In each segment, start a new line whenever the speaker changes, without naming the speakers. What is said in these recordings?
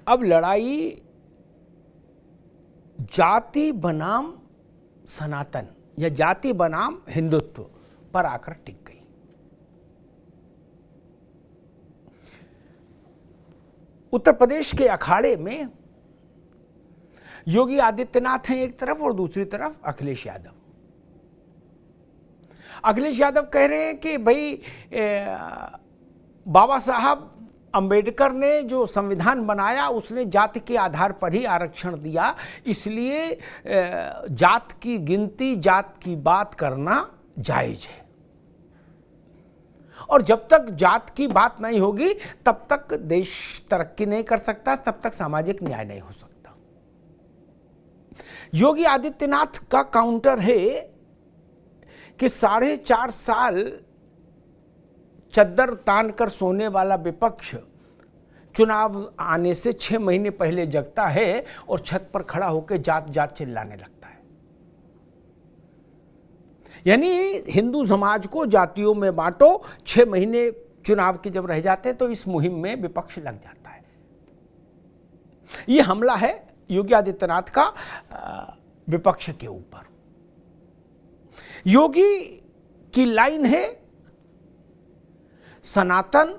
अब लड़ाई जाति बनाम सनातन या जाति बनाम हिंदुत्व पर आकर टिक गई। उत्तर प्रदेश के अखाड़े में योगी आदित्यनाथ हैं एक तरफ और दूसरी तरफ अखिलेश यादव। अखिलेश यादव कह रहे हैं कि भाई बाबा साहब अंबेडकर ने जो संविधान बनाया उसने जाति के आधार पर ही आरक्षण दिया, इसलिए जात की गिनती, जात की बात करना जायज है और जब तक जात की बात नहीं होगी तब तक देश तरक्की नहीं कर सकता, तब तक सामाजिक न्याय नहीं हो सकता। योगी आदित्यनाथ का काउंटर है कि 4.5 साल चद्दर तान कर सोने वाला विपक्ष चुनाव आने से 6 महीने पहले जगता है और छत पर खड़ा होकर जात जात चिल्लाने लगता है। यानी हिंदू समाज को जातियों में बांटो, 6 महीने चुनाव के जब रह जाते हैं तो इस मुहिम में विपक्ष लग जाता है। यह हमला है योगी आदित्यनाथ का विपक्ष के ऊपर। योगी की लाइन है सनातन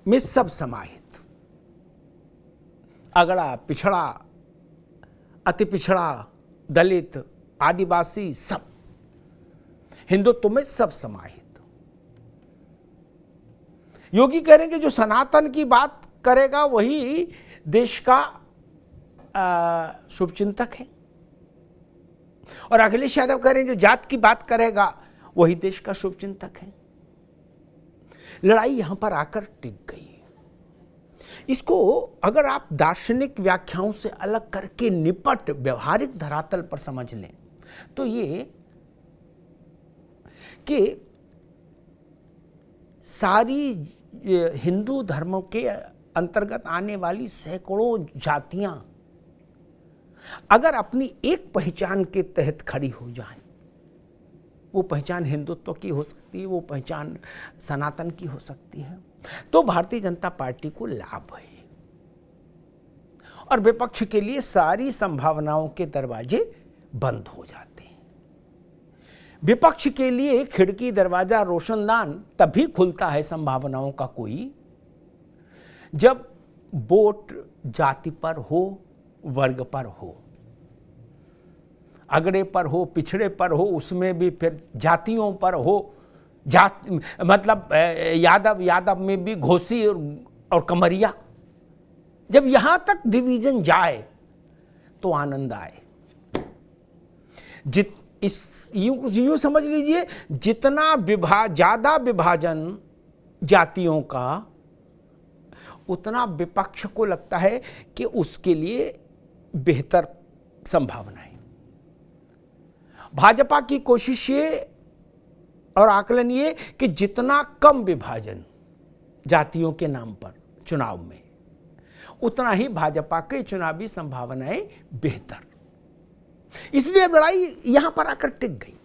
में सब समाहित, अगड़ा, पिछड़ा, अति पिछड़ा, दलित, आदिवासी, सब हिंदुत्व में सब समाहित। योगी कह रहे हैं कि जो सनातन की बात करेगा वही देश का शुभचिंतक है और अखिलेश यादव कह रहे हैं जो जात की बात करेगा वही देश का शुभचिंतक है। लड़ाई यहां पर आकर टिक गई। इसको अगर आप दार्शनिक व्याख्याओं से अलग करके निपट व्यवहारिक धरातल पर समझ लें तो ये कि सारी हिंदू धर्मों के अंतर्गत आने वाली सैकड़ों जातियां अगर अपनी एक पहचान के तहत खड़ी हो जाएं, वो पहचान हिंदुत्व की हो सकती है, वो पहचान सनातन की हो सकती है, तो भारतीय जनता पार्टी को लाभ है और विपक्ष के लिए सारी संभावनाओं के दरवाजे बंद हो जाते हैं। विपक्ष के लिए खिड़की, दरवाजा, रोशनदान तभी खुलता है संभावनाओं का कोई, जब वोट जाति पर हो, वर्ग पर हो, अगड़े पर हो, पिछड़े पर हो, उसमें भी फिर जातियों पर हो, जात मतलब यादव में भी घोसी और कमरिया, जब यहां तक डिवीजन जाए तो आनंद आए। यूं समझ लीजिए, जितना ज्यादा विभाजन जातियों का, उतना विपक्ष को लगता है कि उसके लिए बेहतर संभावनाएं। भाजपा की कोशिश ये और आकलन ये कि जितना कम विभाजन जातियों के नाम पर चुनाव में, उतना ही भाजपा के चुनावी संभावनाएं बेहतर। इसलिए अब लड़ाई यहां पर आकर टिक गई।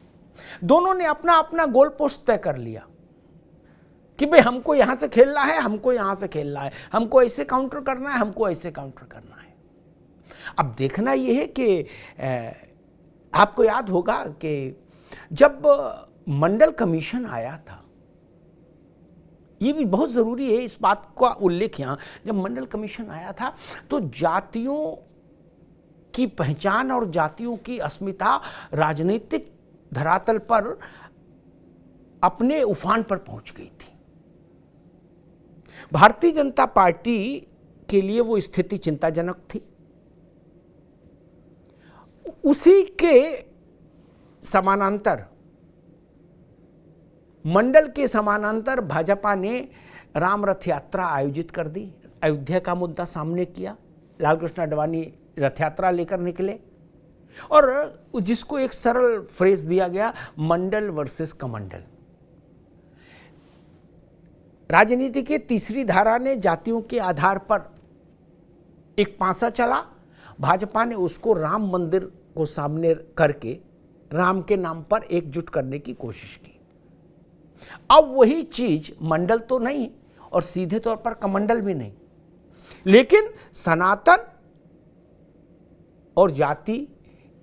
दोनों ने अपना अपना गोल पोस्ट तय कर लिया कि भाई हमको यहां से खेलना है, हमको यहां से खेलना है, हमको ऐसे काउंटर करना है, हमको ऐसे काउंटर करना है। अब देखना यह है कि आपको याद होगा कि जब मंडल कमीशन आया था, ये भी बहुत जरूरी है इस बात का उल्लेख यहां, जब मंडल कमीशन आया था तो जातियों की पहचान और जातियों की अस्मिता राजनीतिक धरातल पर अपने उफान पर पहुंच गई थी। भारतीय जनता पार्टी के लिए वो स्थिति चिंताजनक थी। उसी के समानांतर, मंडल के समानांतर भाजपा ने राम रथ यात्रा आयोजित कर दी। अयोध्या का मुद्दा सामने किया, लालकृष्ण आडवाणी रथ यात्रा लेकर निकले और जिसको एक सरल फ्रेज दिया गया, मंडल वर्सेस कमंडल। राजनीति के तीसरी धारा ने जातियों के आधार पर एक पांसा चला, भाजपा ने उसको राम मंदिर को सामने करके राम के नाम पर एकजुट करने की कोशिश की। अब वही चीज मंडल तो नहीं और सीधे तौर पर कमंडल भी नहीं, लेकिन सनातन और जाति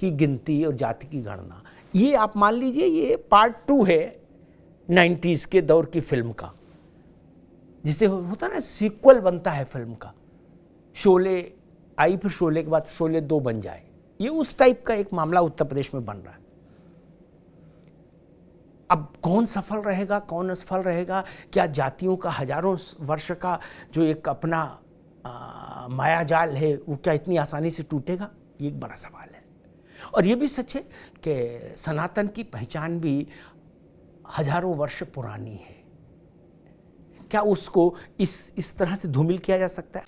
की गिनती और जाति की गणना, ये आप मान लीजिए ये पार्ट 2 है 90s के दौर की फिल्म का, जिसे होता है ना सीक्वल बनता है फिल्म का, शोले आई फिर शोले के बाद शोले 2 बन जाए, ये उस टाइप का एक मामला उत्तर प्रदेश में बन रहा है। अब कौन सफल रहेगा कौन असफल रहेगा, क्या जातियों का हजारों वर्ष का जो एक अपना मायाजाल है वो क्या इतनी आसानी से टूटेगा, ये एक बड़ा सवाल है। और ये भी सच है कि सनातन की पहचान भी हजारों वर्ष पुरानी है, क्या उसको इस तरह से धूमिल किया जा सकता है?